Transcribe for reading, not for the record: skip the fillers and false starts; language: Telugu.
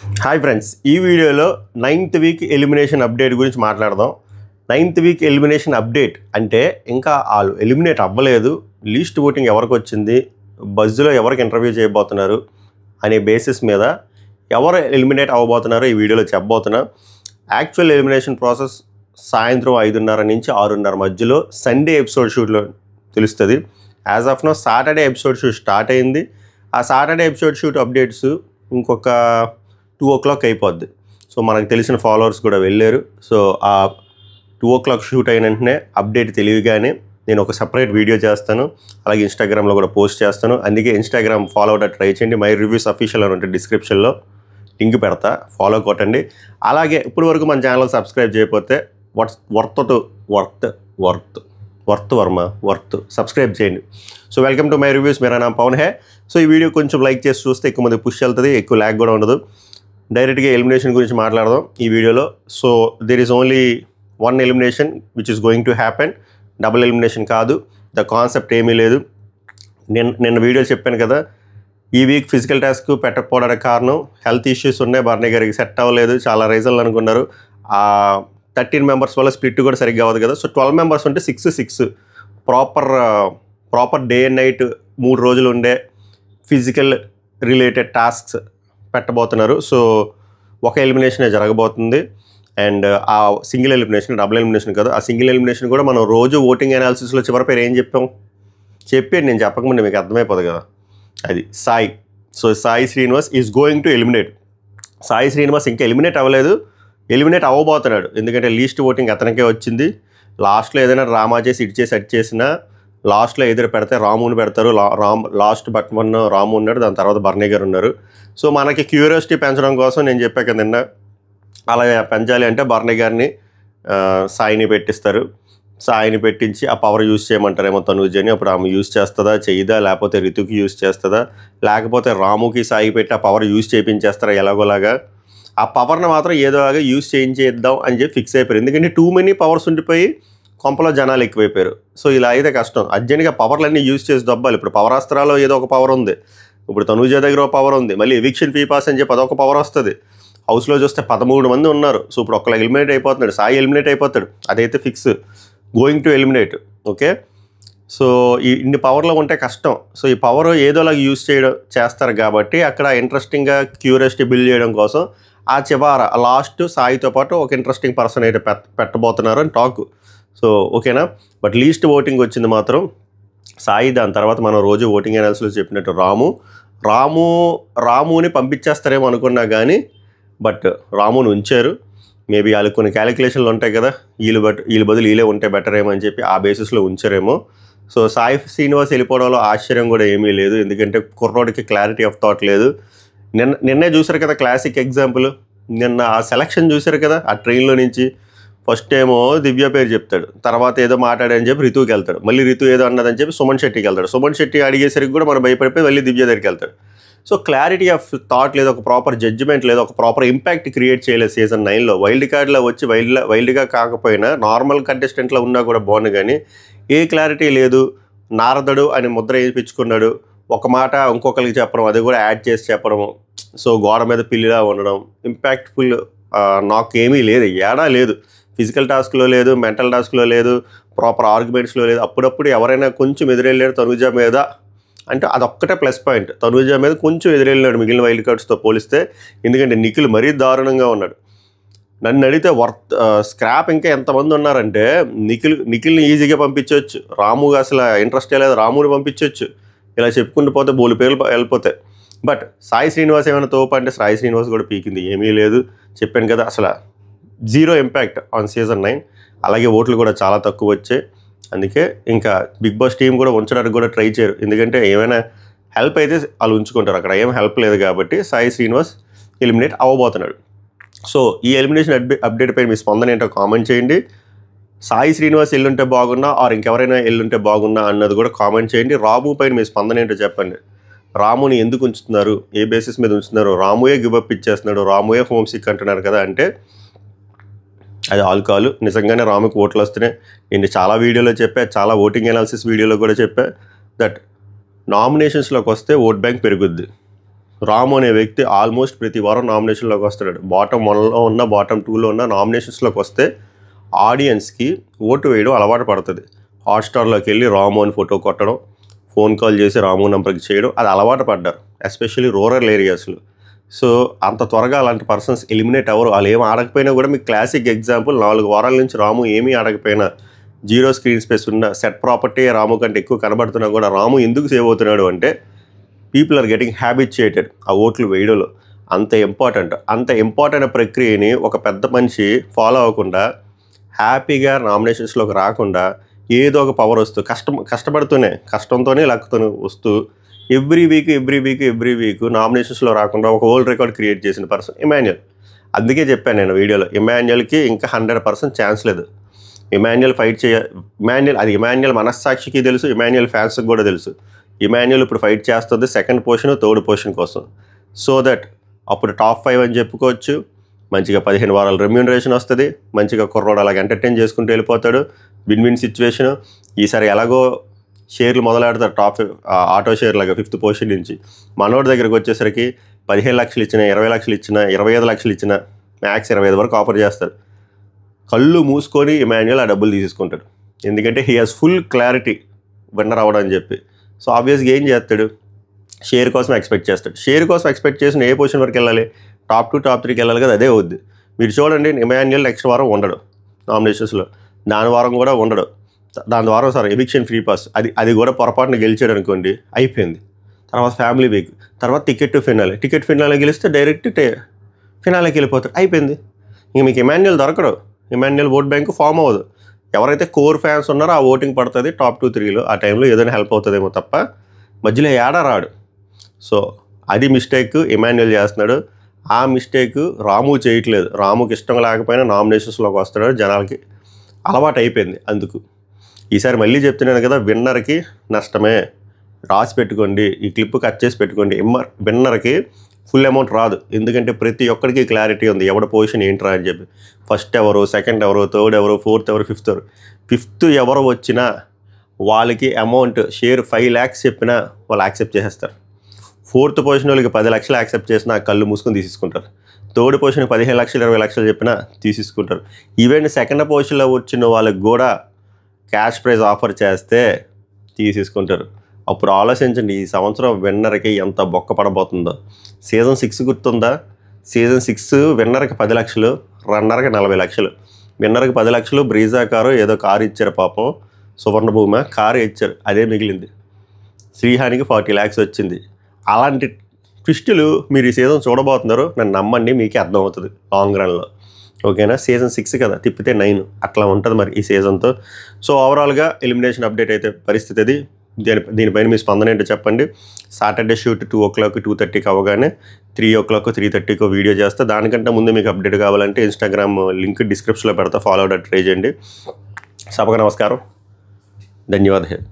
హాయ్ ఫ్రెండ్స్, ఈ వీడియోలో 9th వీక్ ఎలిమినేషన్ అప్డేట్ గురించి మాట్లాడదాం. 9th వీక్ ఎలిమినేషన్ అప్డేట్ అంటే ఇంకా వాళ్ళు ఎలిమినేట్ అవ్వలేదు, లీస్ట్ ఓటింగ్ ఎవరికి వచ్చింది, బజ్లో ఎవరికి ఇంటర్వ్యూ చేయబోతున్నారు అనే బేసిస్ మీద ఎవరు ఎలిమినేట్ అవ్వబోతున్నారో ఈ వీడియోలో చెప్పబోతున్నా. యాక్చువల్ ఎలిమినేషన్ ప్రాసెస్ సాయంత్రం 5:30 నుంచి 6:30 మధ్యలో సండే ఎపిసోడ్ షూట్లో తెలుస్తుంది. As of now Saturday episode shoot start అయింది. ఆ సాటర్డే ఎపిసోడ్ షూట్ అప్డేట్స్ ఇంకొక 2 o'clock అయిపోద్ది. సో మనకు తెలిసిన ఫాలోవర్స్ కూడా వెళ్ళారు. సో ఆ 2 o'clock షూట్ అయిన వెంటనే అప్డేట్ తెలియగానే నేను ఒక సపరేట్ వీడియో చేస్తాను, అలాగే ఇన్స్టాగ్రామ్లో కూడా పోస్ట్ చేస్తాను. అందుకే ఇన్స్టాగ్రామ్ ఫాలో అవ్వడానికి ట్రై చేయండి. మై రివ్యూస్ అఫీషియల్ అని ఉంటుంది, డిస్క్రిప్షన్లో లింక్ పెడతా, ఫాలో కొట్టండి. అలాగే ఇప్పుడు వరకు మన ఛానల్ సబ్స్క్రైబ్ చేయకపోతే వర్త్ సబ్స్క్రైబ్ చేయండి. So welcome to my reviews, Mera NAM Pawan hey. So ఈ వీడియో కొంచెం లైక్ చేసి చూస్తే ఎక్కువ మంది పుష్ వెళ్తుంది, ఎక్కువ ల్యాగ్ కూడా ఉండదు. డైరెక్ట్గా ఎలిమినేషన్ గురించి మాట్లాడదాం ఈ వీడియోలో. So there is only one elimination which is going to happen. Double elimination కాదు, ద కాన్సెప్ట్ ఏమీ లేదు. నిన్న వీడియో చెప్పాను కదా, ఈ వీక్ ఫిజికల్ టాస్క్ పెట్టకపోవడానికి కారణం హెల్త్ ఇష్యూస్ ఉన్నాయి, బర్నీ గారికి సెట్ అవ్వలేదు, చాలా రీజన్లు అనుకున్నారు. 13 మెంబర్స్ వల్ల స్ప్లిట్ కూడా సరిగ్గా అవ్వదు కదా. సో 12 మెంబర్స్ ఉంటే 6 ప్రాపర్ డే అండ్ నైట్ 3 రోజులు ఉండే ఫిజికల్ రిలేటెడ్ టాస్క్స్ పెట్టబోతున్నారు. సో ఒక ఎలిమినేషనే జరగబోతుంది. అండ్ ఆ సింగిల్ ఎలిమినేషన్, డబుల్ ఎలిమినేషన్ కాదు, ఆ సింగిల్ ఎలిమినేషన్ కూడా మనం రోజు ఓటింగ్ అనాలిసిస్లో చివరి పేరు ఏం చెప్పాను నేను చెప్పకముందే మీకు అర్థమైపోదు కదా, అది Sai. So Sai Srinivas is going to eliminate. Sai Srinivas ఇంకా ఎలిమినేట్ అవ్వలేదు, ఎలిమినేట్ అవ్వబోతున్నాడు. ఎందుకంటే లీస్ట్ ఓటింగ్ అతనికే వచ్చింది. లాస్ట్లో ఏదైనా డ్రామా చేసి ఇటు చేసి అటు చేసినా లాస్ట్లో ఎదురు పెడితే రాముని పెడతారు. లాస్ట్ బట్ 1 రాము ఉన్నాడు, దాని తర్వాత బర్నీ గారు ఉన్నారు. సో మనకి క్యూరియాసిటీ పెంచడం కోసం నేను చెప్పాక నిన్న అలా పెంచాలి అంటే బర్నీ గారిని సాయిని పెట్టిస్తారు. సాయిని పెట్టించి ఆ పవర్ యూజ్ చేయమంటారేమో తనుజని. అప్పుడు ఆమె యూజ్ చేస్తుందా చేయదా, లేకపోతే రితుకి యూజ్ చేస్తుందా, లేకపోతే రాముకి సాయి పెట్టి ఆ పవర్ యూజ్ చేయించేస్తారా ఎలాగోలాగా. ఆ పవర్ని మాత్రం ఏదోలాగా యూజ్ చేయించేద్దాం అని చెప్పి ఫిక్స్ అయిపోయారు. ఎందుకంటే టూ మెనీ పవర్స్ ఉండిపోయి కొంపలో జనాలు ఎక్కువైపోయారు. సో ఇలా అయితే కష్టం, అర్జెంట్గా పవర్లన్నీ యూజ్ చేసి దొబ్బాలి. ఇప్పుడు పవరాస్త్రాలో ఏదో ఒక పవర్ ఉంది, ఇప్పుడు తనుజ దగ్గర ఒక పవర్ ఉంది, మళ్ళీ ఎవిక్షన్ ఫీ పాస్ అని చెప్పి అదొక పవర్ వస్తుంది. హౌస్లో చూస్తే 13 మంది ఉన్నారు. సో ఇప్పుడు ఒక్కళ్ళ ఎలిమినేట్ అయిపోతున్నాడు, సాయి ఎలిమినేట్ అయిపోతాడు, అదైతే fix, going to eliminate. Okay, so ఇన్ని పవర్లో ఉంటే కష్టం. సో ఈ పవర్ ఏదోలాగా యూజ్ చేస్తారు కాబట్టి అక్కడ ఇంట్రెస్టింగ్గా క్యూరియాసిటీ బిల్డ్ చేయడం కోసం ఆ చివర లాస్ట్ సాయితో పాటు ఒక ఇంట్రెస్టింగ్ పర్సన్ అయితే పెట్టబోతున్నారు అని టాక్. సో ఓకేనా, బట్ లీస్ట్ ఓటింగ్ వచ్చింది మాత్రం సాయి. దాని తర్వాత మనం రోజు ఓటింగ్ అనాలిసిస్లో చెప్పినట్టు రాముని పంపించేస్తారేమో అనుకున్నా కానీ బట్ రాముని ఉంచారు. మేబీ వాళ్ళకి కొన్ని క్యాలిక్యులేషన్లు ఉంటాయి కదా, వీళ్ళు బదులు వీళ్ళే ఉంటే బెటర్ ఏమో అని చెప్పి ఆ బేసిస్లో ఉంచారేమో. సో సాయి శ్రీనివాస్ వెళ్ళిపోవడంలో ఆశ్చర్యం కూడా ఏమీ లేదు, ఎందుకంటే కుర్రోడికి క్లారిటీ ఆఫ్ థాట్ లేదు. నిన్నే చూసారు కదా క్లాసిక్ ఎగ్జాంపుల్, నిన్న ఆ సెలక్షన్ చూసారు కదా, ఆ ట్రైన్లో నుంచి ఫస్ట్ ఏమో దివ్య పేరు చెప్తాడు, తర్వాత ఏదో మాట్లాడని చెప్పి రితుకి వెళ్తాడు, మళ్ళీ రితు ఏదో అన్నదని చెప్పి సుమన్ శెట్టికి వెళ్తాడు, సుమన్ శెట్టి అడిగేసరికి కూడా మనం భయపడిపోయి మళ్ళీ దివ్య దగ్గరికి వెళ్తాడు. సో క్లారిటీ ఆఫ్ థాట్ లేదు, ఒక ప్రాపర్ జడ్జిమెంట్ లేదు, ఒక ప్రాపర్ ఇంపాక్ట్ క్రియేట్ చేయలేదు. సీజన్ 9లో వైల్డ్ కార్డ్లో వచ్చి వైల్డ్గా కాకపోయినా నార్మల్ కంటెస్టెంట్లో ఉన్నా కూడా బాగుంది, కానీ ఏ క్లారిటీ లేదు. నారదుడు అని ముద్ర వేయించుకున్నాడు, ఒక మాట ఇంకొకరికి చెప్పడం, అది కూడా యాడ్ చేసి చెప్పడం. సో గోడ మీద పిల్లిలా ఉండడం, ఇంపాక్ట్ఫుల్ నాకు ఏమీ లేదు, ఏడా లేదు. ఫిజికల్ టాస్క్లో లేదు, మెంటల్ టాస్క్లో లేదు, ప్రాపర్ ఆర్గ్యుమెంట్స్లో లేదు. అప్పుడప్పుడు ఎవరైనా కొంచెం ఎదురెళ్ళాడు తనుజ మీద అంటే అదొక్కటే ప్లస్ పాయింట్. తనుజ మీద కొంచెం ఎదురెళ్ళినాడు మిగిలిన వైల్డ్ కార్డ్స్తో పోలిస్తే, ఎందుకంటే నిఖిల్ మరీ దారుణంగా ఉన్నాడు. నన్ను అడిగితే స్క్రాప్ ఇంకా ఎంతమంది ఉన్నారంటే నిఖిల్ని ఈజీగా పంపించవచ్చు, రాముగా అసలు ఇంట్రెస్ట్ లేదు, రాముని పంపించవచ్చు, ఇలా చెప్పుకుంటూ పోతే బోలు పేర్లు వెళ్ళిపోతాయి. బట్ సాయి శ్రీనివాస్ ఏమైనా తోపు అంటే సాయి శ్రీనివాస్ కూడా పీకింది ఏమీ లేదు. చెప్పాను కదా, అసలు 0 ఇంపాక్ట్ ఆన్ సీజన్ 9. అలాగే ఓట్లు కూడా చాలా తక్కువ వచ్చాయి. అందుకే ఇంకా బిగ్ బాస్ టీం కూడా ఉంచడానికి కూడా ట్రై చేయరు, ఎందుకంటే ఏమైనా హెల్ప్ అయితే వాళ్ళు ఉంచుకుంటారు, అక్కడ ఏం హెల్ప్ లేదు కాబట్టి సాయి శ్రీనివాస్ ఎలిమినేట్ అవ్వబోతున్నాడు. సో ఈ ఎలిమినేషన్ అప్డేట్ పై మీ స్పందన ఏంటో కామెంట్ చేయండి. సాయి శ్రీనివాస్ ఎల్లుంటే బాగున్నా ఆర్ ఇంకెవరైనా ఎల్లుంటే బాగున్నా అన్నది కూడా కామెంట్ చేయండి. రాము పైన మీ స్పందన ఏంటో చెప్పండి. రాముని ఎందుకు ఉంచుతున్నారు, ఏ బేసిస్ మీద ఉంచుతున్నారు, రాముయే గివప్ ఇచ్చేస్తున్నాడు, రాముయే హోమ్ సిక్ అంటున్నారు కదా అంటే అది ఆల్కహాల్. నిజంగానే రాముకి ఓట్లు వస్తున్నాయి. నేను చాలా వీడియోలో చెప్పా, చాలా ఓటింగ్ అనాలిసిస్ వీడియోలో కూడా చెప్పా దట్ నామినేషన్స్లోకి వస్తే ఓట్ బ్యాంక్ పెరుగుద్ది. రాము అనే వ్యక్తి ఆల్మోస్ట్ ప్రతి వారం నామినేషన్లోకి వస్తున్నాడు. బాటమ్ 1లో ఉన్న బాటమ్ 2లో ఉన్న నామినేషన్స్లోకి వస్తే ఆడియన్స్కి ఓటు వేయడం అలవాటు పడుతుంది. హాట్స్టార్లోకి వెళ్ళి రాము అని ఫోటో కొట్టడం, ఫోన్ కాల్ చేసి రాము నెంబర్కి చేయడం, అది అలవాటు పడ్డారు, ఎస్పెషల్లీ రూరల్ ఏరియాస్లో. సో అంత త్వరగా అలాంటి పర్సన్స్ ఎలిమినేట్ అవ్వరు. వాళ్ళు ఏం ఆడకపోయినా కూడా మీకు క్లాసిక్ ఎగ్జాంపుల్ 4 వారాల నుంచి రాము ఏమీ ఆడకపోయినా 0 స్క్రీన్ స్పేస్ ఉన్న సెట్ ప్రాపర్టీ రాము కంటే ఎక్కువ కనబడుతున్నా కూడా రాము ఎందుకు సేవ్ అవుతున్నాడు అంటే పీపుల్ ఆర్ గెటింగ్ హ్యాబిచ్యుయేటెడ్ ఆ ఓట్లు వేయడంలో. అంత ఇంపార్టెంట్ ప్రక్రియని ఒక పెద్ద మనిషి ఫాలో అవ్వకుండా హ్యాపీగా నామినేషన్స్లోకి రాకుండా ఏదో ఒక పవర్ వస్తూ కష్టంతోనే లక్కుతోనే వస్తూ ఎవ్రీ వీక్ నామినేషన్స్లో రాకుండా ఒక వరల్డ్ రికార్డ్ క్రియేట్ చేసిన పర్సన్ ఇమాన్యుయల్. అందుకే చెప్పాను నేను వీడియోలో, ఇమాన్యుయల్కి ఇంకా 100% ఛాన్స్ లేదు. ఇమాన్యుయల్ ఇమాన్యుయల్ మనస్సాక్షికి తెలుసు, ఇమాన్యుయల్ ఫ్యాన్స్కి కూడా తెలుసు. ఇమాన్యుయల్ ఇప్పుడు ఫైట్ చేస్తుంది సెకండ్ పొజిషన్, థర్డ్ పొజిషన్ కోసం. సో దట్ అప్పుడు టాప్ 5 అని చెప్పుకోవచ్చు. మంచిగా 15 వారాల రెమ్యూనరేషన్ వస్తుంది. మంచిగా కుర్రోడు అలాగ ఎంటర్టైన్ చేసుకుంటూ వెళ్ళిపోతాడు. Win situation. ఈసారి ఎలాగో షేర్లు మొదలెడతారు, టాప్ ఆటో షేర్ లాగా 5th పొజిషన్ నుంచి. మనోడి దగ్గరికి వచ్చేసరికి 15 లక్షలు ఇచ్చినా, 20 లక్షలు ఇచ్చినా, 25 లక్షలు ఇచ్చినా, మ్యాక్స్ 25 వరకు ఆఫర్ చేస్తారు. కళ్ళు మూసుకొని ఇమాన్యుయల్ ఆ డబ్బులు తీసుకుంటాడు. ఎందుకంటే he has full clarity winner అవ్వడం అని చెప్పి. సో ఆబ్వియస్గా ఏం చేస్తాడు, షేర్ కోసం ఎక్స్పెక్ట్ చేస్తాడు. షేర్ కోసం ఎక్స్పెక్ట్ చేసిన ఏ పొజిషన్ వరకు వెళ్ళాలి, టాప్ 2 టాప్ 3కి వెళ్ళాలి కదా, అదే అవుద్ది. మీరు చూడండి, ఇమాన్యుయల్ నెక్స్ట్ వారం ఉండడు నామినేషన్స్లో, దాని వారం కూడా ఉండడు. దాని ద్వారా ఎవిక్షన్ ఫ్రీ పాస్ అది కూడా పొరపాటున గెలిచాడు అనుకోండి, అయిపోయింది. తర్వాత ఫ్యామిలీ వీక్, తర్వాత టికెట్ ఫినాలే గెలిస్తే డైరెక్ట్ ఫినాలేకి వెళ్ళిపోతాడు, అయిపోయింది. ఇంక మీకు ఇమాన్యుయల్ దొరకడు, ఇమాన్యుయల్ ఓట్ బ్యాంకు ఫామ్ అవ్వదు. ఎవరైతే కోర్ ఫ్యాన్స్ ఉన్నారో ఆ ఓటింగ్ పడుతుంది టాప్ 2, 3లో. ఆ టైంలో ఏదైనా హెల్ప్ అవుతుందేమో తప్ప మధ్యలో ఏడా రాడు. సో అది మిస్టేక్ ఇమాన్యుయల్ చేస్తున్నాడు. ఆ మిస్టేక్ రాము చేయట్లేదు. రాముకి ఇష్టం లేకపోయినా నామినేషన్స్లోకి వస్తున్నాడు, జనాలకి అలవాటు అయిపోయింది. అందుకు ఈసారి మళ్ళీ చెప్తున్నాను కదా, విన్నర్కి నష్టమే. రాసి పెట్టుకోండి, ఈ క్లిప్ కట్ చేసి పెట్టుకోండి. విన్నర్కి ఫుల్ అమౌంట్ రాదు. ఎందుకంటే ప్రతి ఒక్కరికి క్లారిటీ ఉంది ఎవడ పొజిషన్ ఏంట్రా అని చెప్పి. ఫస్ట్ ఎవరు, సెకండ్ ఎవరు, థర్డ్ ఎవరు, ఫోర్త్ ఎవరు, ఫిఫ్త్ ఎవరు వచ్చినా వాళ్ళకి అమౌంట్ షేర్ 5 lakhs చెప్పినా వాళ్ళు యాక్సెప్ట్ చేసేస్తారు. 4th పొజిషన్ వాళ్ళకి 10 లక్షలు యాక్సెప్ట్ చేసినా కళ్ళు మూసుకొని తీసేసుకుంటారు. థర్డ్ పొజిషన్ 15 లక్షలు 20 లక్షలు చెప్పినా తీసేసుకుంటారు. ఈవెన్ సెకండ్ పొజిషన్లో వచ్చిన వాళ్ళకి కూడా క్యాష్ ప్రైజ్ ఆఫర్ చేస్తే తీసేసుకుంటారు. అప్పుడు ఆలోచించండి, ఈ సంవత్సరం విన్నర్కి ఎంత బొక్క పడబోతుందో. సీజన్ 6 గుర్తుందా? సీజన్ 6 విన్నర్కి 10 లక్షలు, రన్నర్కి 40 లక్షలు. విన్నర్కి 10 లక్షలు బ్రీజా కారు ఏదో కారు ఇచ్చారు పాపం, సువర్ణభూమ కారు ఇచ్చారు, అదే మిగిలింది. శ్రీహానికి 40 lakhs వచ్చింది. అలాంటి ట్విస్టులు మీరు ఈ సీజన్ చూడబోతున్నారు. నన్ను నమ్మండి, మీకే అర్థమవుతుంది లాంగ్ రన్లో. ఓకేనా? సీజన్ 6 కదా, తిప్పితే 9 అట్లా ఉంటుంది మరి ఈ సీజన్తో. సో ఓవరాల్గా ఎలిమినేషన్ అప్డేట్ అయితే పరిస్థితి అది. దీనిపైన మీ స్పందన ఏంటో చెప్పండి. సాటర్డే షూట్ 2 o'clock 2:30కి అవ్వగానే 3 o'clock 3:30కి వీడియో చేస్తా. దానికంటే ముందు మీకు అప్డేట్ కావాలంటే ఇన్స్టాగ్రామ్ లింక్ డిస్క్రిప్షన్లో పెడతా, ఫాలో అవడానికి ట్రై చేయండి. సభకు నమస్కారం, ధన్యవాదాలు.